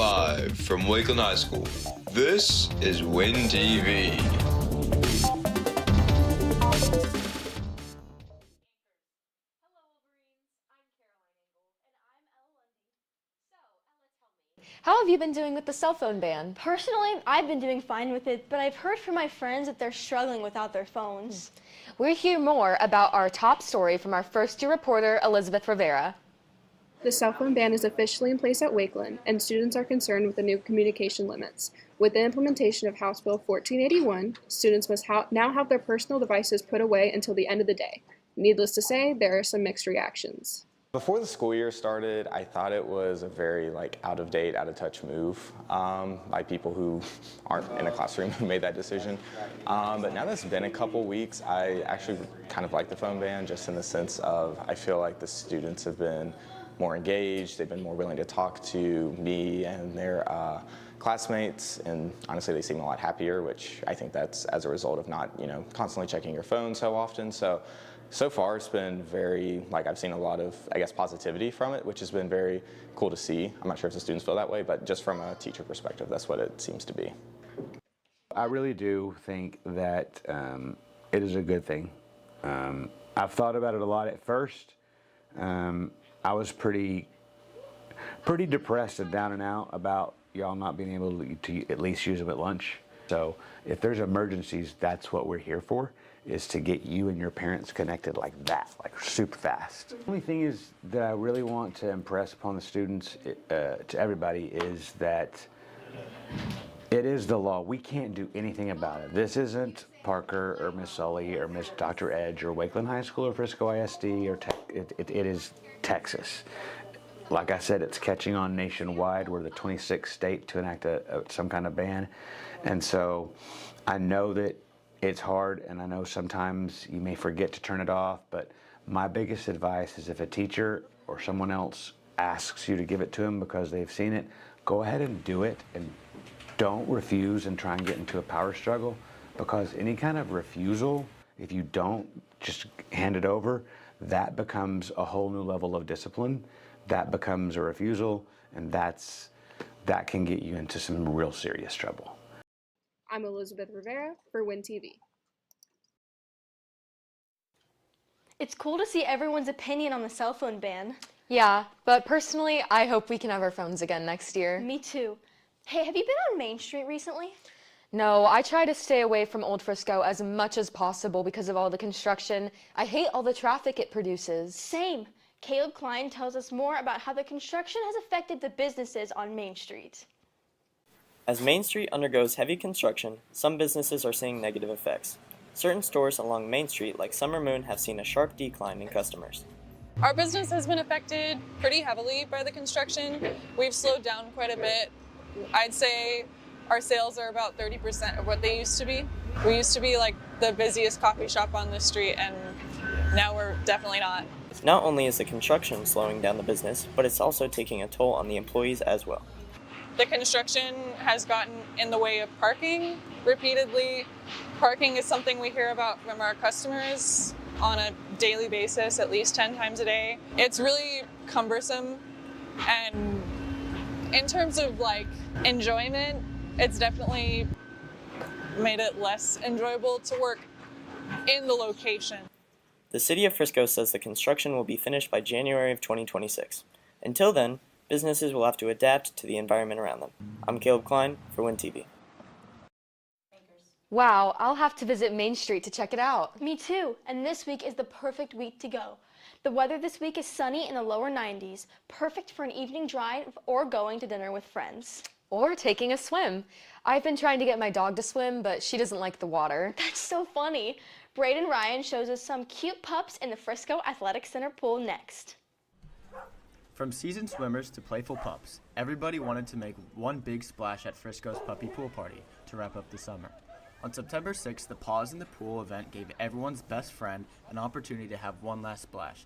Live from Wakeland High School, this is WINTV. How have you been doing with the cell phone ban? Personally, I've been doing fine with it, but I've heard from my friends that they're struggling without their phones. We'll hear more about our top story from our first-year reporter, Elizabeth Rivera. The cell phone ban is officially in place at Wakeland, and students are concerned with the new communication limits. With the implementation of House Bill 1481, students must now have their personal devices put away until the end of the day. Needless to say, there are some mixed reactions. Before the school year started, I thought it was a very out-of-date, out-of-touch move by people who aren't in a classroom who made that decision. But now that it's been a couple weeks, I actually kind of like the phone ban, just in the sense of I feel like the students have been more engaged, they've been more willing to talk to me and their classmates, and honestly they seem a lot happier, which I think that's as a result of not constantly checking your phone so often. So far it's been very, I've seen a lot of, positivity from it, which has been very cool to see. I'm not sure if the students feel that way, but just from a teacher perspective, that's what it seems to be. I really do think that it is a good thing. I've thought about it a lot at first. I was pretty depressed and down and out about y'all not being able to at least use them at lunch. So if there's emergencies, that's what we're here for, is to get you and your parents connected like that, super fast. The only thing is that I really want to impress upon the students, to everybody, is that it is the law. We can't do anything about it. This isn't Parker or Miss Sully or Miss Dr. Edge or Wakeland High School or Frisco ISD or it is Texas. Like I said, it's catching on nationwide. We're the 26th state to enact some kind of ban. And so I know that it's hard, and I know sometimes you may forget to turn it off, but my biggest advice is if a teacher or someone else asks you to give it to them because they've seen it, go ahead and do it, and don't refuse and try and get into a power struggle, because any kind of refusal, if you don't just hand it over, that becomes a whole new level of discipline. That becomes a refusal, and that can get you into some real serious trouble. I'm Elizabeth Rivera for WINTV. It's cool to see everyone's opinion on the cell phone ban. Yeah, but personally, I hope we can have our phones again next year. Me too. Hey, have you been on Main Street recently? No, I try to stay away from Old Frisco as much as possible because of all the construction. I hate all the traffic it produces. Same. Caleb Klein tells us more about how the construction has affected the businesses on Main Street. As Main Street undergoes heavy construction, some businesses are seeing negative effects. Certain stores along Main Street, like Summer Moon, have seen a sharp decline in customers. Our business has been affected pretty heavily by the construction. We've slowed down quite a bit. I'd say our sales are about 30% of what they used to be. We used to be the busiest coffee shop on the street, and now we're definitely not. Not only is the construction slowing down the business, but it's also taking a toll on the employees as well. The construction has gotten in the way of parking repeatedly. Parking is something we hear about from our customers on a daily basis, at least 10 times a day. It's really cumbersome, and in terms of enjoyment, it's definitely made it less enjoyable to work in the location. The City of Frisco says the construction will be finished by January of 2026. Until then, businesses will have to adapt to the environment around them. I'm Caleb Klein for WINTV. Wow, I'll have to visit Main Street to check it out. Me too, and this week is the perfect week to go. The weather this week is sunny in the lower 90s, perfect for an evening drive or going to dinner with friends. Or taking a swim. I've been trying to get my dog to swim, but she doesn't like the water. That's so funny. Braden Ryan shows us some cute pups in the Frisco Athletic Center pool next. From seasoned swimmers to playful pups, everybody wanted to make one big splash at Frisco's Puppy Pool Party to wrap up the summer. On September 6th, the Paws in the Pool event gave everyone's best friend an opportunity to have one last splash.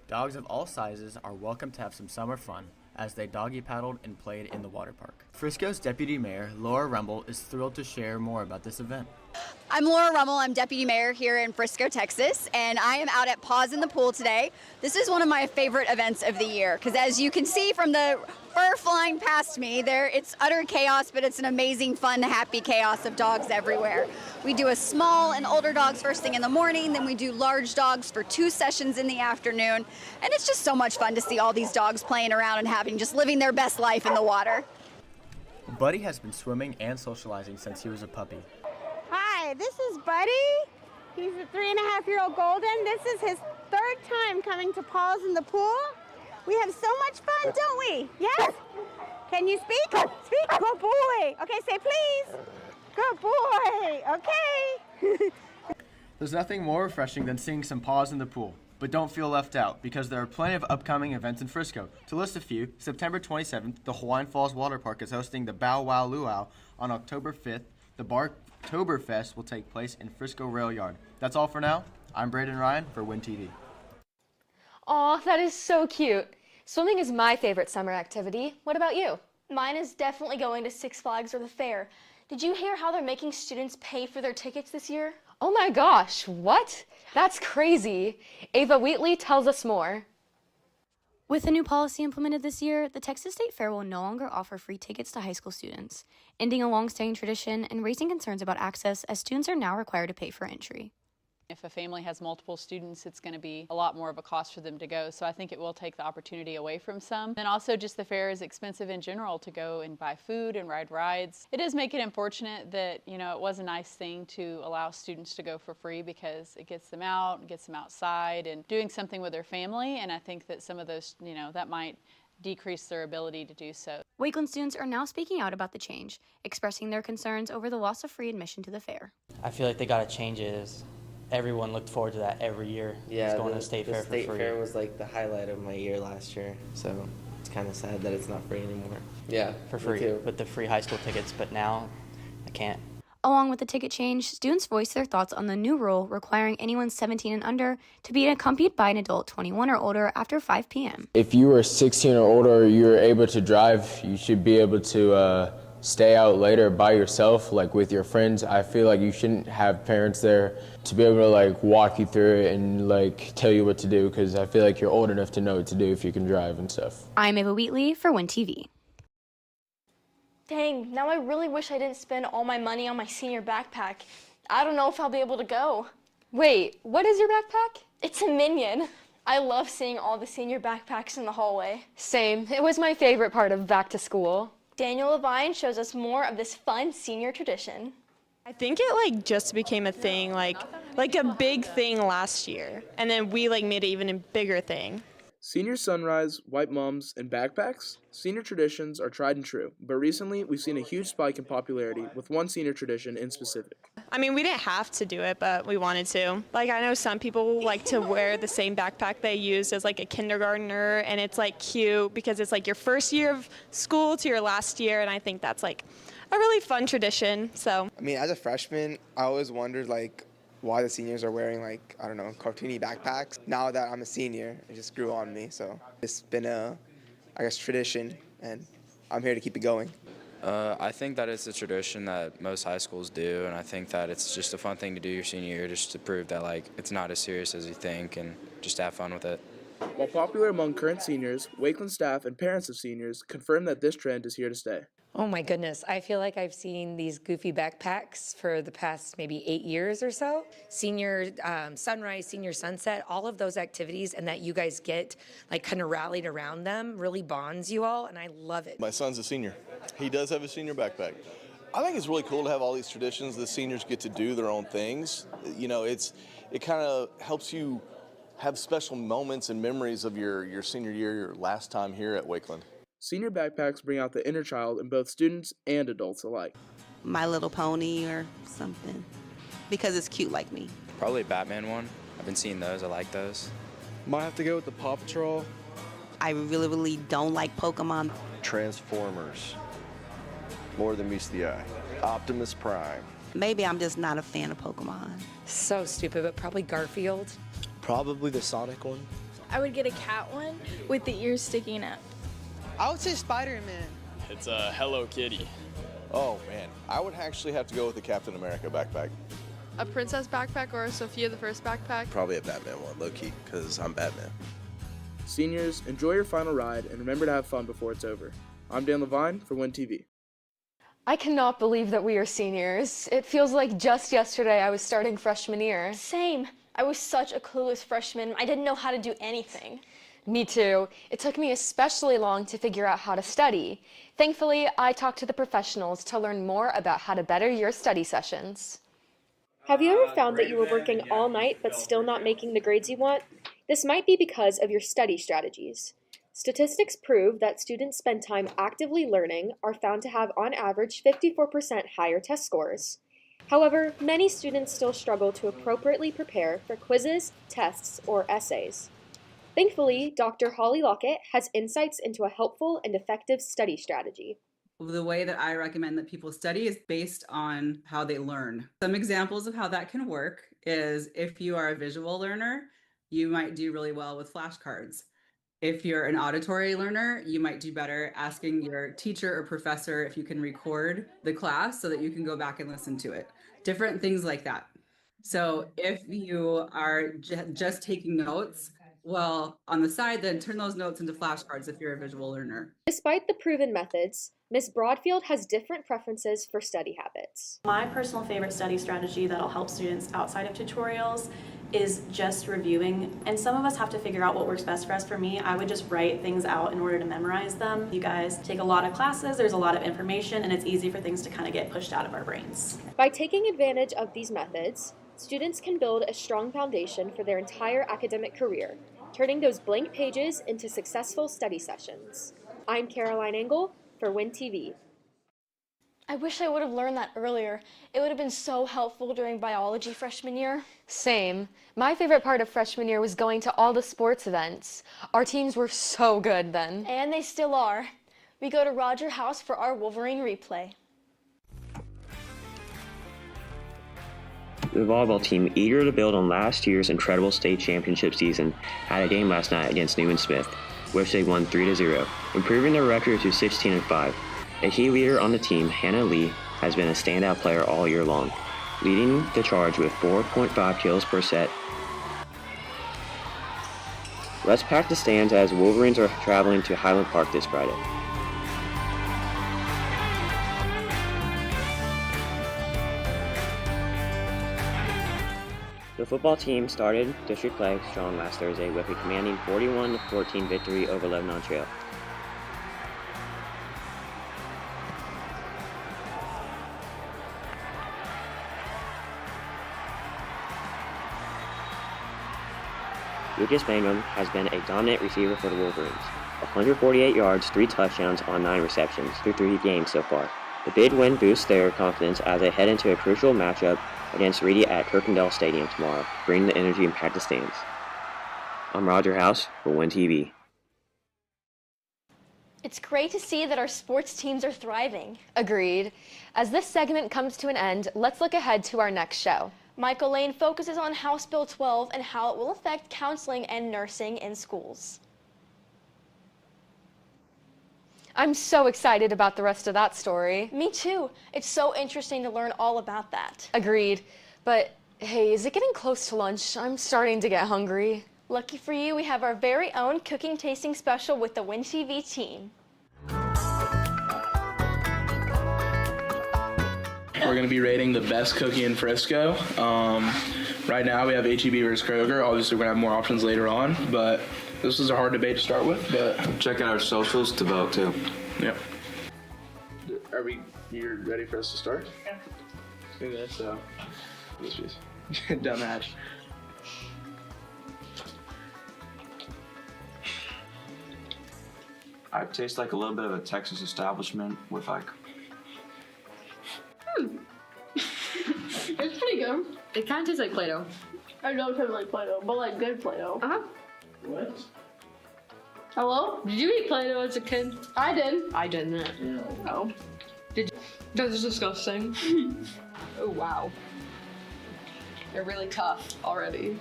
Dogs of all sizes are welcome to have some summer fun as they doggy paddled and played in the water park. Frisco's Deputy Mayor, Laura Rumble, is thrilled to share more about this event. I'm Laura Rummel. I'm deputy mayor here in Frisco, Texas, and I am out at Paws in the Pool today. This is one of my favorite events of the year because, as you can see from the fur flying past me, it's utter chaos, but it's an amazing, fun, happy chaos of dogs everywhere. We do a small and older dogs first thing in the morning, then we do large dogs for 2 sessions in the afternoon, and it's just so much fun to see all these dogs playing around and just living their best life in the water. Buddy has been swimming and socializing since he was a puppy. Hi, this is Buddy. He's a 3.5-year-old golden. This is his 3rd time coming to Paws in the Pool. We have so much fun, don't we? Yes? Can you speak? Speak. Good boy. Okay, say please. Good boy. Okay. There's nothing more refreshing than seeing some Paws in the Pool. But don't feel left out, because there are plenty of upcoming events in Frisco. To list a few, September 27th, the Hawaiian Falls Water Park is hosting the Bow Wow Luau. On October 5th, the Barktoberfest will take place in Frisco Rail Yard. That's all for now. I'm Braden Ryan for WINTV. Aw, that is so cute. Swimming is my favorite summer activity. What about you? Mine is definitely going to Six Flags or the fair. Did you hear how they're making students pay for their tickets this year? Oh my gosh, what? That's crazy. Ava Wheatley tells us more. With a new policy implemented this year, the Texas State Fair will no longer offer free tickets to high school students, ending a long-standing tradition and raising concerns about access as students are now required to pay for entry. If a family has multiple students, it's going to be a lot more of a cost for them to go. So I think it will take the opportunity away from some. And also just the fair is expensive in general to go and buy food and ride rides. It does make it unfortunate that, it was a nice thing to allow students to go for free because it gets them out and gets them outside and doing something with their family. And I think that some of those, that might decrease their ability to do so. Wakeland students are now speaking out about the change, expressing their concerns over the loss of free admission to the fair. I feel like they got to change it. Everyone looked forward to that every year. Yeah, going to the State Fair for free. The State Fair was like the highlight of my year last year, so it's kind of sad that it's not free anymore. Yeah, for free with the free high school tickets, but now I can't. Along with the ticket change, students voiced their thoughts on the new rule requiring anyone 17 and under to be accompanied by an adult 21 or older after 5 p.m. If you were 16 or older, you were able to drive, you should be able to stay out later by yourself, like with your friends. I feel like you shouldn't have parents there to be able to like walk you through it and like tell you what to do, because I feel like you're old enough to know what to do if you can drive and stuff. I'm Ava Wheatley for WINTV. Dang, now I really wish I didn't spend all my money on my senior backpack. I don't know if I'll be able to go. Wait, what is your backpack? It's a Minion. I love seeing all the senior backpacks in the hallway. Same. It was my favorite part of back to school. Daniel Levine shows us more of this fun senior tradition. I think it just became a thing, like a big thing last year, and then we made it even a bigger thing. Senior sunrise, white mums, and backpacks? Senior traditions are tried and true, but recently we've seen a huge spike in popularity with one senior tradition in specific. I mean, we didn't have to do it, but we wanted to. I know some people like to wear the same backpack they used as a kindergartner, and it's cute because it's your first year of school to your last year, and I think that's a really fun tradition. So I mean, as a freshman, I always wondered why the seniors are wearing cartoony backpacks. Now that I'm a senior, it just grew on me. So it's been a, tradition, and I'm here to keep it going. I think that it's a tradition that most high schools do, and I think that it's just a fun thing to do your senior year, just to prove that it's not as serious as you think, and just have fun with it. While popular among current seniors, Wakeland staff and parents of seniors confirm that this trend is here to stay. Oh my goodness, I feel like I've seen these goofy backpacks for the past maybe 8 years or so. Senior sunrise, senior sunset, all of those activities, and that you guys get kind of rallied around them really bonds you all, and I love it. My son's a senior. He does have a senior backpack. I think it's really cool to have all these traditions. The seniors get to do their own things. It kind of helps you have special moments and memories of your senior year, your last time here at Wakeland. Senior backpacks bring out the inner child in both students and adults alike. My Little Pony or something, because it's cute like me. Probably a Batman one. I've been seeing those. I like those. Might have to go with the Paw Patrol. I really don't like Pokemon. Transformers. More than meets the eye. Optimus Prime. Maybe I'm just not a fan of Pokemon. So stupid, but probably Garfield. Probably the Sonic one. I would get a cat one with the ears sticking up. I would say Spider-Man. It's a Hello Kitty. Oh man, I would actually have to go with the Captain America backpack. A princess backpack or a Sophia the First backpack? Probably a Batman one, low-key, because I'm Batman. Seniors, enjoy your final ride and remember to have fun before it's over. I'm Dan Levine for WINTV. I cannot believe that we are seniors. It feels like just yesterday I was starting freshman year. Same. I was such a clueless freshman. I didn't know how to do anything. Me too. It took me especially long to figure out how to study. Thankfully, I talked to the professionals to learn more about how to better your study sessions. Have you ever found that you were working all night but still not making the grades you want? This might be because of your study strategies. Statistics prove that students spend time actively learning are found to have on average 54% higher test scores. However, many students still struggle to appropriately prepare for quizzes, tests, or essays. Thankfully, Dr. Holly Lockett has insights into a helpful and effective study strategy. The way that I recommend that people study is based on how they learn. Some examples of how that can work is if you are a visual learner, you might do really well with flashcards. If you're an auditory learner, you might do better asking your teacher or professor if you can record the class so that you can go back and listen to it. Different things like that. So if you are just taking notes, well, on the side, then turn those notes into flashcards if you're a visual learner. Despite the proven methods, Ms. Broadfield has different preferences for study habits. My personal favorite study strategy that'll help students outside of tutorials is just reviewing. And some of us have to figure out what works best for us. For me, I would just write things out in order to memorize them. You guys take a lot of classes, there's a lot of information, and it's easy for things to kind of get pushed out of our brains. By taking advantage of these methods, students can build a strong foundation for their entire academic career, turning those blank pages into successful study sessions. I'm Caroline Engel for WINTV. I wish I would have learned that earlier. It would have been so helpful during biology freshman year. Same. My favorite part of freshman year was going to all the sports events. Our teams were so good then. And they still are. We go to Roger House for our Wolverine Replay. The volleyball team, eager to build on last year's incredible state championship season, had a game last night against Newman Smith, which they won 3-0, improving their record to 16-5. A key leader on the team, Hannah Lee, has been a standout player all year long, leading the charge with 4.5 kills per set. Let's pack the stands as Wolverines are traveling to Highland Park this Friday. The football team started district play strong last Thursday with a commanding 41-14 victory over Lebanon Trail. Lucas Mangum has been a dominant receiver for the Wolverines. 148 yards, 3 touchdowns on 9 receptions through 3 games so far. The big win boosts their confidence as they head into a crucial matchup against Reedy at Kirkendall Stadium tomorrow, bringing the energy and pack the stands. I'm Roger House for WINTV. It's great to see that our sports teams are thriving. Agreed. As this segment comes to an end, let's look ahead to our next show. Michael Lane focuses on House Bill 12 and how it will affect counseling and nursing in schools. I'm so excited about the rest of that story. Me too. It's so interesting to learn all about that. Agreed. But hey, is it getting close to lunch? I'm starting to get hungry. Lucky for you, we have our very own cooking tasting special with the WINTV team. We're going to be rating the best cookie in Frisco. Right now we have H-E-B versus Kroger. Obviously we're going to have more options later on, but this was a hard debate to start with. But check out our socials to vote too. Yep. Are you ready for us to start? Yeah. Look at this, this piece. Down the hatch. I taste like a little bit of a Texas establishment with like. It's pretty good. It kind of tastes like Play-Doh. I don't taste like Play-Doh, but like good Play-Doh. What? Hello? Did you eat Play-Doh as a kid? I did. I didn't. No. Did you? That is disgusting. Oh, wow. They're really tough already.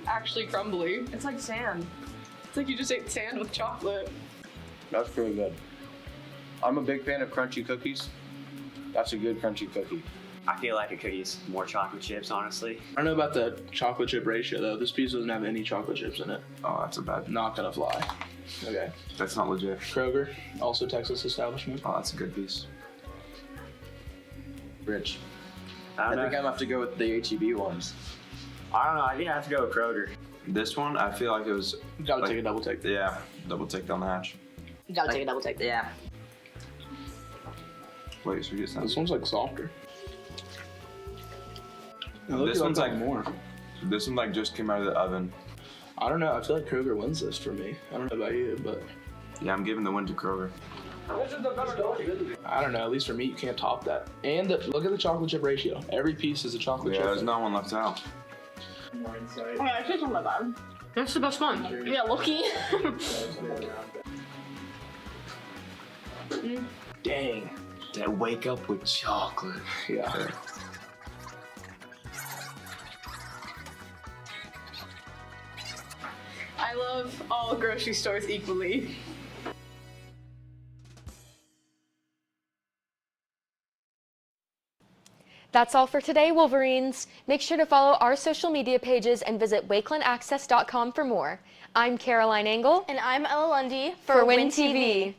Actually crumbly. It's like sand. It's like you just ate sand with chocolate. That's pretty good. I'm a big fan of crunchy cookies. That's a good crunchy cookie. I feel like a cookie's more chocolate chips, honestly. I don't know about the chocolate chip ratio though. This piece doesn't have any chocolate chips in it. Oh, that's a bad. Not gonna fly. Okay. That's not legit. Kroger, also Texas establishment. Oh, that's a good piece. Rich. I think know. I'm gonna have to go with the HEB ones. I don't know. I think I have to go with Kroger. This one, I feel like it was. You gotta take a double take. Yeah, double take down the hatch. You gotta take a double take. Yeah. Wait, so you get This one's like softer. This one's like more. This one like just came out of the oven. I don't know. I feel like Kroger wins this for me. I don't know about you, but yeah, I'm giving the win to Kroger. I don't know. At least for me, you can't top that. And look at the chocolate chip ratio. Every piece is a chocolate chip. Yeah, there's no one left out. Okay, I should talk about that. That's the best one. Yeah, looky. Dang. That wake up with chocolate. Yeah. I love all grocery stores equally. That's all for today, Wolverines. Make sure to follow our social media pages and visit wakelandaccess.com for more. I'm Caroline Engel. And I'm Ella Lundy for WINTV.